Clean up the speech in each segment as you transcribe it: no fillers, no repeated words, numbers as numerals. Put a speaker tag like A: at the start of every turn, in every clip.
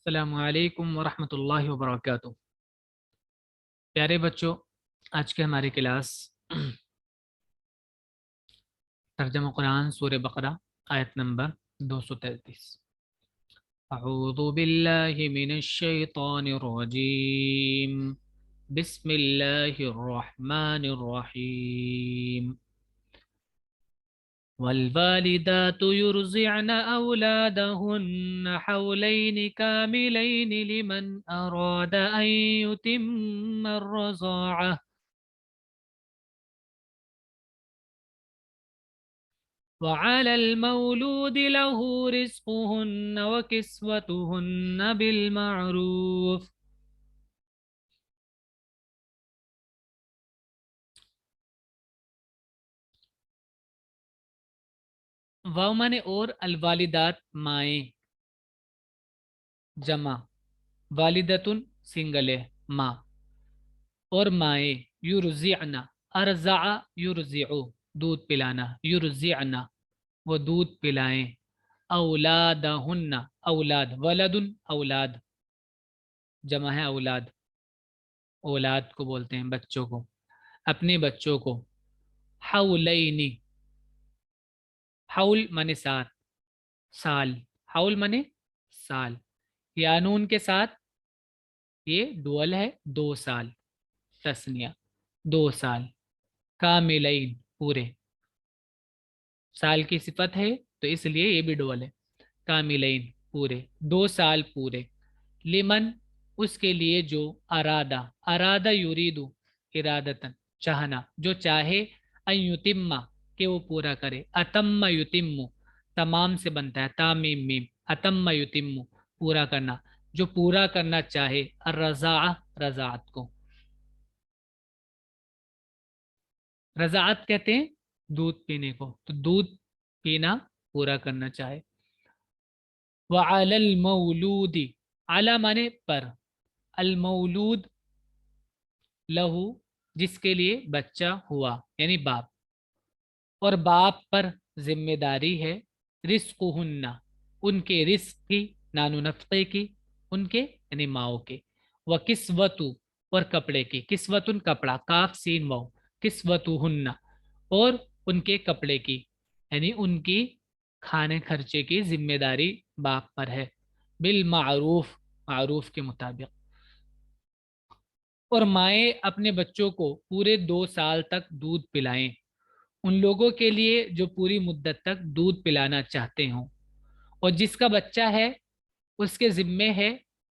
A: السلام علیکم ورحمۃ اللہ وبرکاتہ۔ پیارے بچوں، آج کے ہماری کلاس ترجمہ قرآن سورہ بقرہ آیت نمبر 233۔ اعوذ باللہ من الشیطان الرجیم، بسم اللہ الرحمن الرحیم۔ والوالدات يرضعن أولادهن حولين كاملين لمن أراد أن يتم الرضاعة، وعلى المولود له رزقهن وكسوتهن بالمعروف۔ ومن اور الوالدات مائیں، جمع، والدتن سنگل ہے ماں، اور مائیں، یرزعنا، ارزع یرزعو دودھ پلانا، یرزعنا وہ دودھ پلائیں، اولادہن اولاد، ولدن اولاد جمع ہے اولاد، اولاد کو بولتے ہیں بچوں کو، اپنے بچوں کو، حولینی، حول منے ساتھ، سال، حول منے سال، یا نون کے ساتھ یہ ڈوئل ہے، 2 سال، تسنیہ 2 سال، کاملین پورے، سال کی صفت ہے تو اس لیے یہ بھی ڈوئل ہے، کاملین پورے، 2 سال پورے، لمن اس کے لیے جو ارادہ، ارادہ یریدو ارادتن چاہنا، جو چاہے، ان یتم کہ وہ پورا کرے، اتم یتم تمام سے بنتا ہے، تامیم میم، اتم یتم پورا کرنا، جو پورا کرنا چاہے، الرضاعہ رضاعت کو، رضاعت کہتے ہیں دودھ پینے کو، تو دودھ پینا پورا کرنا چاہے، وعلی المولود، علی مانے پر، المولود لہو جس کے لیے بچہ ہوا یعنی باپ، اور باپ پر ذمہ داری ہے، رزقہن ان کے رزق کی، نانو نفقے کی، ان کے یعنی ماؤں کے، وکسوتو اور کپڑے کی، کسوتن کپڑا، کاف سین واؤ، کسوتہن اور ان کے کپڑے کی، یعنی ان کی کھانے خرچے کی ذمہ داری باپ پر ہے، بالمعروف معروف کے مطابق، اور مائیں اپنے بچوں کو پورے 2 سال تک دودھ پلائیں، ان لوگوں کے لیے جو پوری مدت تک دودھ پلانا چاہتے ہوں، اور جس کا بچہ ہے اس کے ذمے ہے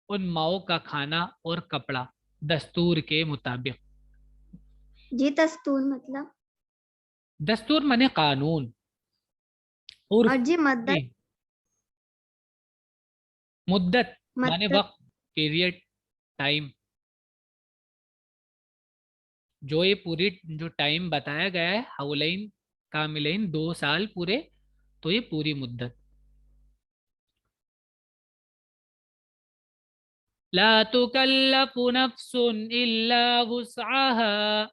A: ان ماؤں کا کھانا اور کپڑا دستور کے مطابق۔
B: جی دستور مطلب؟
A: دستور مانے قانون، عرف،
B: اور جی مدت؟
A: مدت مانے
B: مدت
A: وقت، پیریڈ، ٹائم، جو یہ پوری جو ٹائم بتایا گیا ہے، حولین کاملین 2 سال پورے، تو یہ پوری مدت۔ لا تکلف نفس الا وسعها،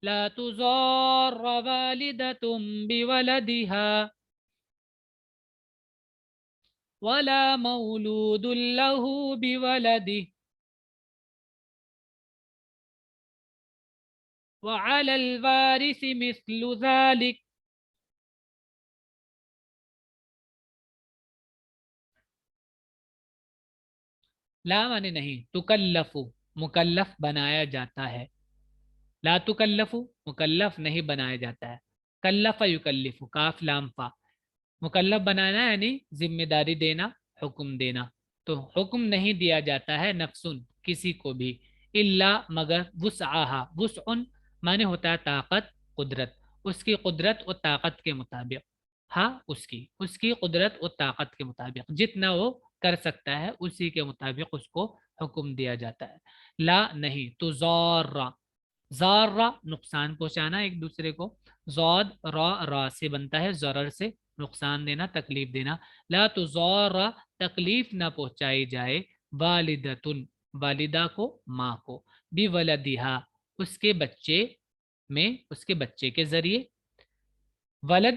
A: لا تضار والدة بولدها ولا مولود له بولده وعلى الوارث مثل ذلك، لا مانے نہیں، تکلف مکلف بنایا جاتا ہے، لا تکلف مکلف نہیں بنایا جاتا ہے، کلف یکلف کاف لام فا، مکلف بنانا یعنی ذمہ داری دینا، حکم دینا، تو حکم نہیں دیا جاتا ہے نفسن کسی کو بھی، الا مگر، وسعہا وسع مانے ہوتا ہے طاقت، قدرت، اس کی قدرت اور طاقت کے مطابق، ہاں اس کی قدرت اور طاقت کے مطابق جتنا وہ کر سکتا ہے اسی کے مطابق اس کو حکم دیا جاتا ہے، لا نہیں، تو زارہ نقصان پہنچانا ایک دوسرے کو، زود را سے بنتا ہے، ضرر سے نقصان دینا، تکلیف دینا، لا تضار تکلیف نہ پہنچائی جائے، والدتن والدہ کو، ماں کو، بولدہا اس کے بچے میں، اس کے بچے کے ذریعے، ولد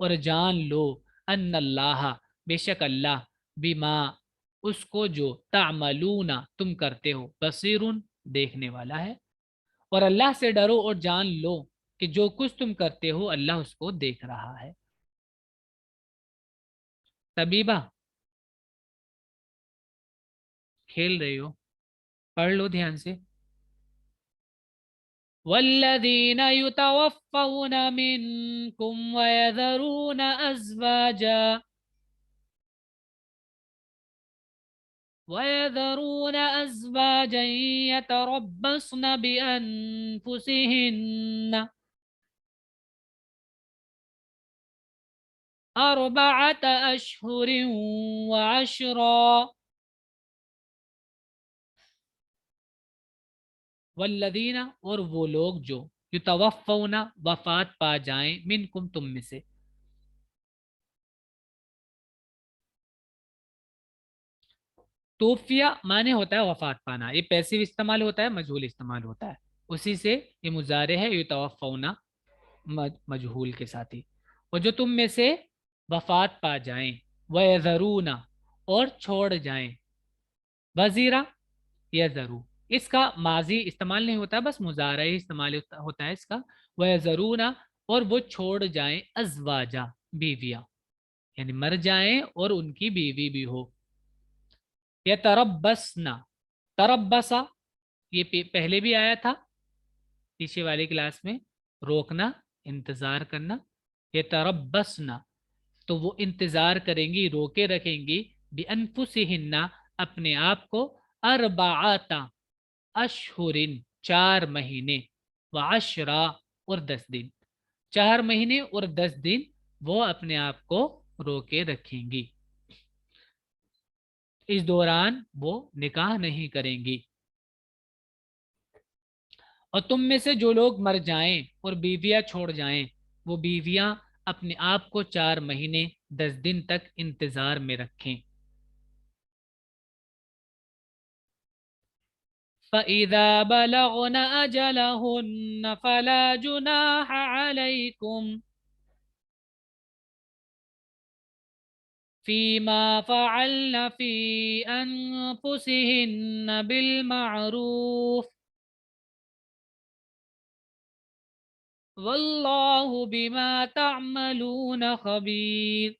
A: اور جان لو ان اللہ بے شک اللہ بما اس کو جو تعملون تم کرتے ہو بصیرن دیکھنے والا ہے، اور اللہ سے ڈرو اور جان لو کہ جو کچھ تم کرتے ہو اللہ اس کو دیکھ رہا ہے۔ طبیبہ کھیل رہی ہو، پڑھ لو دھیان سے۔ والذین یتوفون منکم ویذرون ازواجا يتربصن بأنفسهن أربعة أشهر وعشرا والذین اور وہ لوگ جو یتوفون وفات پا جائیں منکم تم میں سے، توفیہ معنی ہوتا ہے وفات پانا، یہ پیسو استعمال ہوتا ہے مجہول استعمال ہوتا ہے، اسی سے یہ مضارع ہے یتوفون مجہول کے ساتھ ہی، اور جو تم میں سے وفات پا جائیں وَيَذَرُونَ اور چھوڑ جائیں، وزیرہ یذرو اس کا ماضی استعمال نہیں ہوتا، بس مضارع ہی استعمال ہوتا ہے اس کا، وَيَذَرُونَ اور وہ چھوڑ جائیں ازواجا بیویاں، یعنی مر جائیں اور ان کی بیوی بھی ہو، یتربصن تربصا یہ پہلے بھی آیا تھا پیچھے والی کلاس میں، روکنا انتظار کرنا، یتربصن تو وہ انتظار کریں گی روکے رکھیں گی بِأَنفُسِهِنَّ اپنے آپ کو اربعات اشہرن 4 مہینے وعشرا اور 10 دن، 4 مہینے اور 10 دن وہ اپنے آپ کو روکے رکھیں گی، اس دوران وہ نکاح نہیں کریں گی۔ اور تم میں سے جو لوگ مر جائیں اور بیویاں چھوڑ جائیں وہ بیویاں اپنے آپ کو 4 مہینے 10 دن تک انتظار میں رکھیں۔ فَإِذَا بَلَغْنَ أَجَلَهُنَّ فَلَا جُنَاحَ عَلَيْكُمْ فِيمَا فَعَلْنَ فِي أَنفُسِهِنَّ بِالْمَعْرُوفِ وَاللَّهُ بِمَا تَعْمَلُونَ خَبِيرٌ۔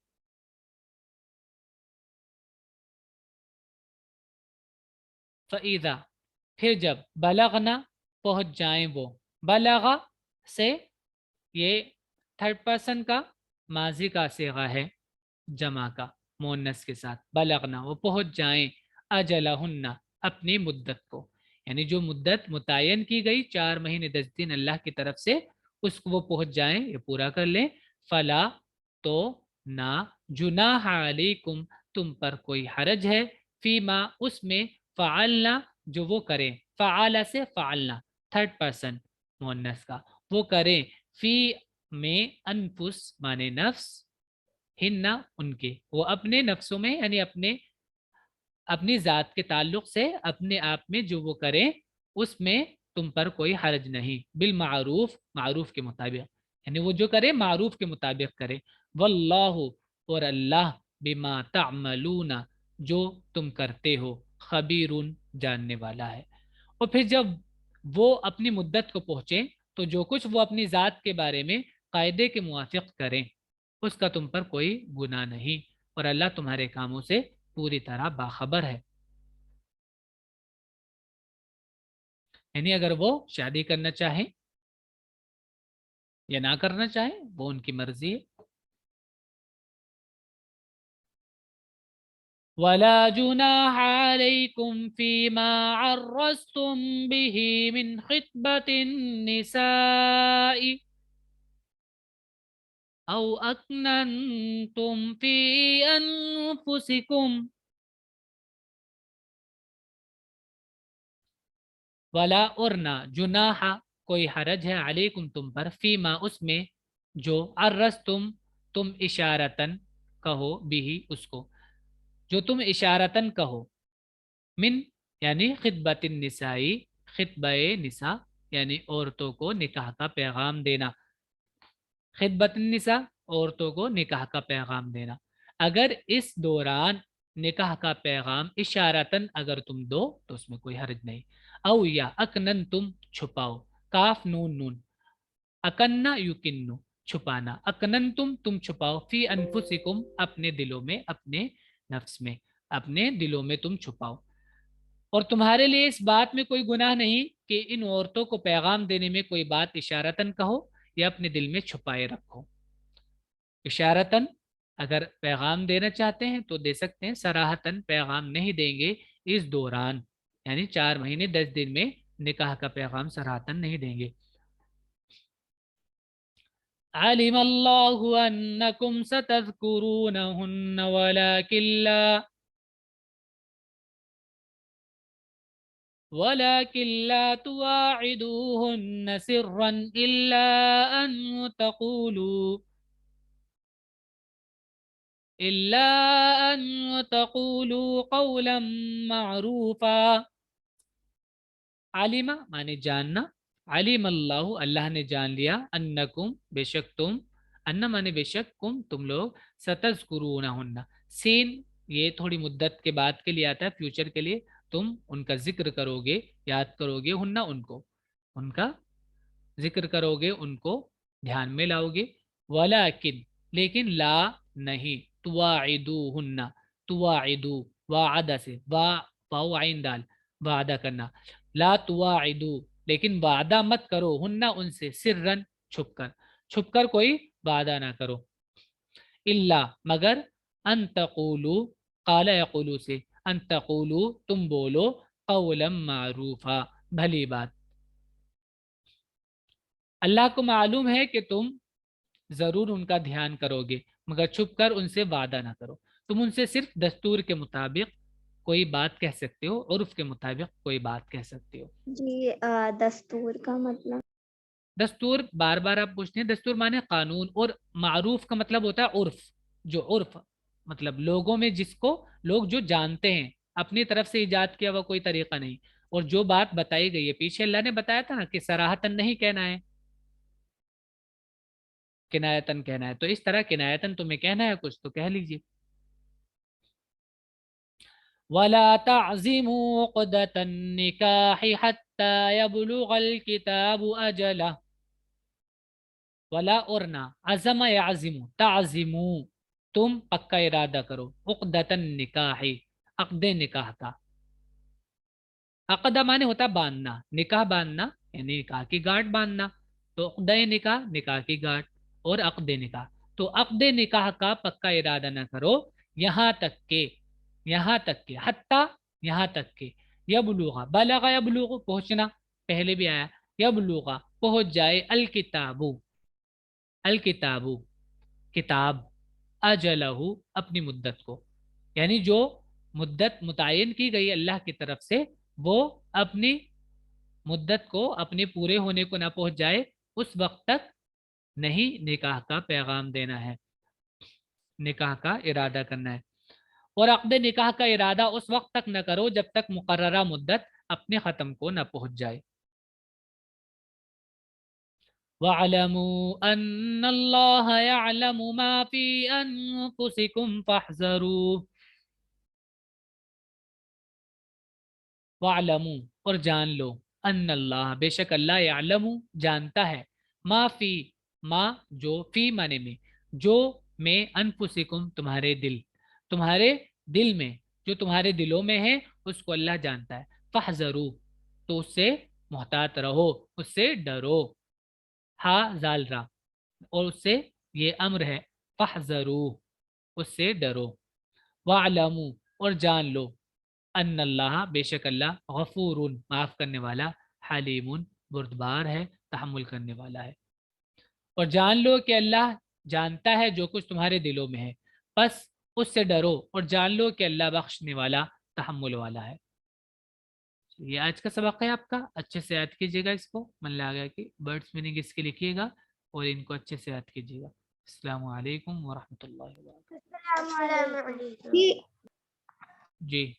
A: فَإِذَا پھر جب بلغنا پہنچ جائیں وہ، بلغا سے یہ 3rd پرسن کا ماضی کا صیغہ ہے جمع کا مؤنث کے ساتھ، بلغنا وہ پہنچ جائیں اجلہن اپنی مدت کو، یعنی جو مدت متعین کی گئی 4 مہینے 10 دن اللہ کی طرف سے اس کو وہ پہنچ جائیں، یہ پورا کر لیں، فلا تو نہ جناح علیکم تم پر کوئی حرج ہے، فیما اس میں فعلنا جو وہ کریں، فعلا سے فعلنا 3rd پرسن مؤنث کا، وہ کریں فی میں انفس مانے نفس، ہننا ان کے، وہ اپنے نفسوں میں یعنی اپنی ذات کے تعلق سے اپنے آپ میں جو وہ کریں اس میں تم پر کوئی حرج نہیں، بالمعروف معروف کے مطابق، یعنی وہ جو کرے معروف کے مطابق کرے، واللہ اور اللہ بما تعملون جو تم کرتے ہو خبیرون جاننے والا ہے۔ اور پھر جب وہ اپنی مدت کو پہنچے تو جو کچھ وہ اپنی ذات کے بارے میں قاعدے کے موافق کریں اس کا تم پر کوئی گناہ نہیں، اور اللہ تمہارے کاموں سے پوری طرح باخبر ہے۔ یعنی اگر وہ شادی کرنا چاہیں یا نہ کرنا چاہیں وہ ان کی مرضی ہے۔ ولا جناح عليكم فيما عرضتم به من خطبة النساء أو أكننتم في أنفسكم ولا ارنا جناح کوئی حرج ہے علیکم تم پر فیما اس میں جو عرضتم تم اشارتن کہو بھی اس کو، جو تم اشارتن کہو، من یعنی خطبت النسائی خطبہ نساء یعنی عورتوں کو نکاح کا پیغام دینا، خطبت النساء عورتوں کو نکاح کا پیغام دینا. اگر اس دوران نکاح کا پیغام اشارتن اگر تم دو تو اس میں کوئی حرج نہیں. او یا اکنن تم چھپاؤ, کاف نون نون, اکننا یکنو چھپانا, اکنن تم چھپاؤ, فی انفسکم اپنے دلوں میں, اپنے نفس میں, اپنے دلوں میں تم چھپاؤ. اور تمہارے لیے اس بات میں کوئی گناہ نہیں کہ ان عورتوں کو پیغام دینے میں کوئی بات اشارتن کہو یا اپنے دل میں چھپائے رکھو. اشارتن اگر پیغام دینا چاہتے ہیں تو دے سکتے ہیں, صراحتن پیغام نہیں دیں گے اس دوران, یعنی 4 مہینے 10 دن میں نکاح کا پیغام صراحتن نہیں دیں گے. علم اللہ انکم ستذکرونہن ولكن لا تواعدوهن سرا إلا أن تقولوا قولا معروفا. علم مانے جاننا, علم اللہ اللہ نے جان لیا, انکم بے شک تم, ان مانے بے شک کم تم لوگ, ستذکرونہن سین یہ تھوڑی مدت کے بعد کے لیے آتا ہے, فیوچر کے لیے, تم ان کا ذکر کرو گے, یاد کرو گے, ہننا ان کو, ان کا ذکر کرو گے, ان کو دھیان میں لاؤ گے. ولیکن لیکن لا نہیں, تواعدوہن تواعدو وعدہ سے, واو عین دال وعدہ کرنا, لا تواعدو لیکن وعدہ مت کرو, ہننا ان سے, سرن چھپ کر کوئی وعدہ نہ کرو, الا مگر, ان تقولو قال یقولو سے, ان تقولو تم بولو, قولا معروفا بھلی بات. اللہ کو معلوم ہے کہ تم ضرور ان کا دھیان کرو گے مگر چھپ کر ان سے وعدہ نہ کرو. تم ان سے صرف دستور کے مطابق کوئی بات کہہ سکتے ہو, عرف کے مطابق کوئی بات کہہ سکتے ہو.
B: جی دستور کا مطلب
A: دستور بار بار آپ پوچھتے ہیں, دستور مانے قانون, اور معروف کا مطلب ہوتا ہے عرف, جو عرف مطلب لوگوں میں جس کو لوگ جو جانتے ہیں, اپنی طرف سے ایجاد کیا ہوا کوئی طریقہ نہیں. اور جو بات بتائی گئی ہے پیچھے اللہ نے بتایا تھا نا کہ صراحتن نہیں کہنا ہے, کنایتن کہنا ہے, تو اس طرح کنایتن تمہیں کہنا ہے کچھ تو کہہ لیجیے. ولا تعزموا عقدة النكاح حتى يبلغ الكتاب أجله. ولا اورنا, عزم يعزم, تعزمو تم پکا ارادہ کرو, عقدة النکاح عقد نکاح کا, عقدہ مانے ہوتا باندھنا, نکاح باندھنا یعنی نکاح کی گاٹھ باندھنا, تو عقدہ نکاح نکاح کی گاٹھ, اور عقد نکاح, تو عقد نکاح کا پکا ارادہ نہ کرو یہاں تک کہ حتی یہاں تک کہ, یبلغ بلغ یبلغ پہنچنا, پہلے بھی آیا, یبلغ پہنچ جائے, الکتاب کتاب, اجلہ اپنی مدت کو, یعنی جو مدت متعین کی گئی اللہ کی طرف سے وہ اپنی مدت کو اپنے پورے ہونے کو نہ پہنچ جائے, اس وقت تک نہیں نکاح کا پیغام دینا ہے, نکاح کا ارادہ کرنا ہے. اور عقد نکاح کا ارادہ اس وقت تک نہ کرو جب تک مقررہ مدت اپنے ختم کو نہ پہنچ جائے. وَاعْلَمُوا أَنَّ اللَّهَ يَعْلَمُ مَا فِي أَنفُسِكُمْ فَاحْذَرُوا. وَاعْلَمُوا اور جان لو, ان اللہ بے شک اللہ, یعلم جانتا ہے, ما فی ما جو, فی معنی میں جو, میں, انفسکم تمہارے دل میں, جو تمہارے دلوں میں ہے اس کو اللہ جانتا ہے. فاحذروا تو اس سے محتاط رہو, اس سے ڈرو, ہا زال را, اور اس سے یہ امر ہے, فاحذروا اس سے ڈرو. وَاعْلَمُوا اور جان لو, ان اللہ بے شک اللہ, غفور معاف کرنے والا, حلیم بردبار ہے, تحمل کرنے والا ہے. اور جان لو کہ اللہ جانتا ہے جو کچھ تمہارے دلوں میں ہے, بس اس سے ڈرو, اور جان لو کہ اللہ بخشنے والا, تحمل والا ہے. یہ آج کا سبق ہے آپ کا, اچھے سے یاد کیجیے گا اس کو, من لگا کہ برڈس میننگ اس کے لکھیے گا اور ان کو اچھے سے یاد کیجیے گا. السلام علیکم ورحمۃ اللہ وبرکاتہ.
B: السلام علیکم.
A: جی